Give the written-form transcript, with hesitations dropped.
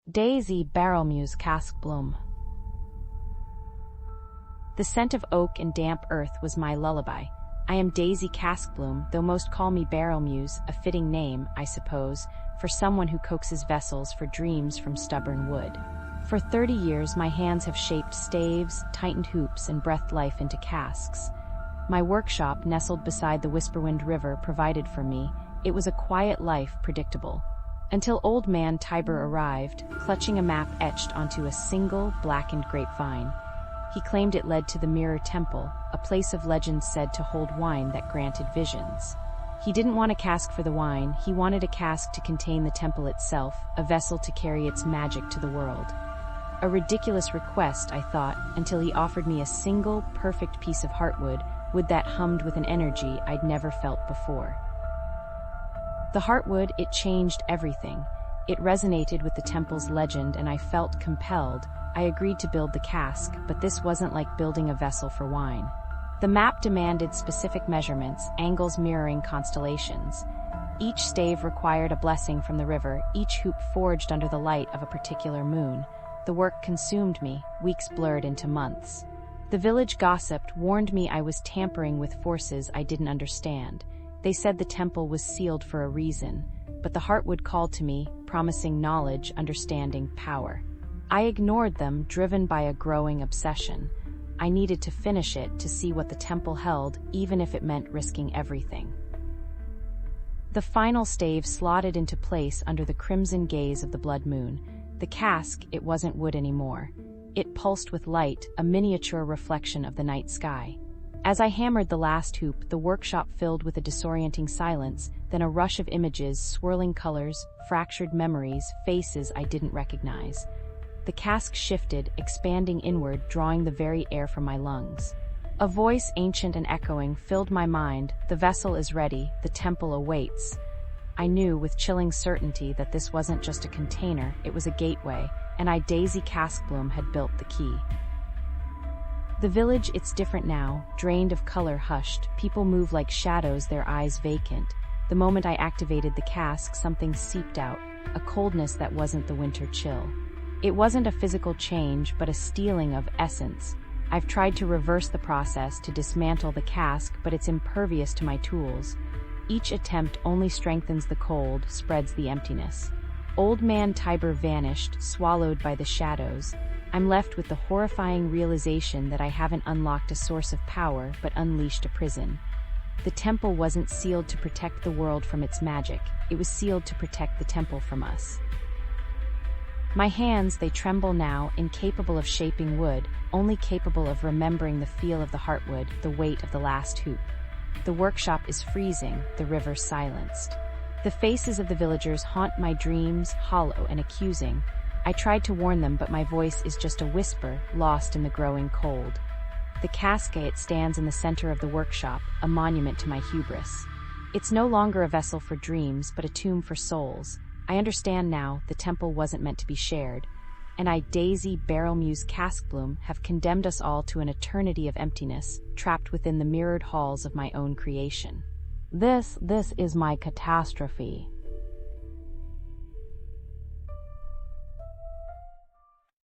Daisy Barrelmuse Caskbloom. The scent of oak and damp earth was my lullaby. I am Daisy Caskbloom, though most call me Barrelmuse, a fitting name, I suppose, for someone who coaxes vessels for dreams from stubborn wood. For 30 years, my hands have shaped staves, tightened hoops, and breathed life into casks. My workshop, nestled beside the Whisperwind River, provided for me. It was a quiet life, predictable. Until Old Man Tiber arrived, clutching a map etched onto a single, blackened grapevine. He claimed it led to the Mirror Temple, a place of legend said to hold wine that granted visions. He didn't want a cask for the wine, he wanted a cask to contain the temple itself, a vessel to carry its magic to the world. A ridiculous request, I thought, until he offered me a single, perfect piece of heartwood, wood that hummed with an energy I'd never felt before. The heartwood, it changed everything. It resonated with the temple's legend, and I felt compelled. I agreed to build the cask, but this wasn't like building a vessel for wine. The map demanded specific measurements, angles mirroring constellations. Each stave required a blessing from the river, each hoop forged under the light of a particular moon. The work consumed me, weeks blurred into months. The village gossiped, warned me I was tampering with forces I didn't understand. They said the temple was sealed for a reason, but the heartwood called to me, promising knowledge, understanding, power. I ignored them, driven by a growing obsession. I needed to finish it to see what the temple held, even if it meant risking everything. The final stave slotted into place under the crimson gaze of the blood moon. The cask, it wasn't wood anymore. It pulsed with light, a miniature reflection of the night sky. As I hammered the last hoop, the workshop filled with a disorienting silence, then a rush of images, swirling colors, fractured memories, faces I didn't recognize. The cask shifted, expanding inward, drawing the very air from my lungs. A voice, ancient and echoing, filled my mind. The vessel is ready, the temple awaits. I knew with chilling certainty that this wasn't just a container, it was a gateway, and I, Daisy Caskbloom, had built the key. The village, it's different now, drained of color, hushed. People move like shadows, their eyes vacant. The moment I activated the cask, something seeped out, a coldness that wasn't the winter chill. It wasn't a physical change, but a stealing of essence. I've tried to reverse the process, to dismantle the cask, but it's impervious to my tools. Each attempt only strengthens the cold, spreads the emptiness. Old Man Tiber vanished, swallowed by the shadows. I'm left with the horrifying realization that I haven't unlocked a source of power, but unleashed a prison. The temple wasn't sealed to protect the world from its magic, it was sealed to protect the temple from us. My hands, they tremble now, incapable of shaping wood, only capable of remembering the feel of the heartwood, the weight of the last hoop. The workshop is freezing, the river silenced. The faces of the villagers haunt my dreams, hollow and accusing. I tried to warn them, but my voice is just a whisper, lost in the growing cold. The casket stands in the center of the workshop, a monument to my hubris. It's no longer a vessel for dreams, but a tomb for souls. I understand now, the temple wasn't meant to be shared, and I, Daisy Barrelmuse Caskbloom, have condemned us all to an eternity of emptiness, trapped within the mirrored halls of my own creation. This is my catastrophe.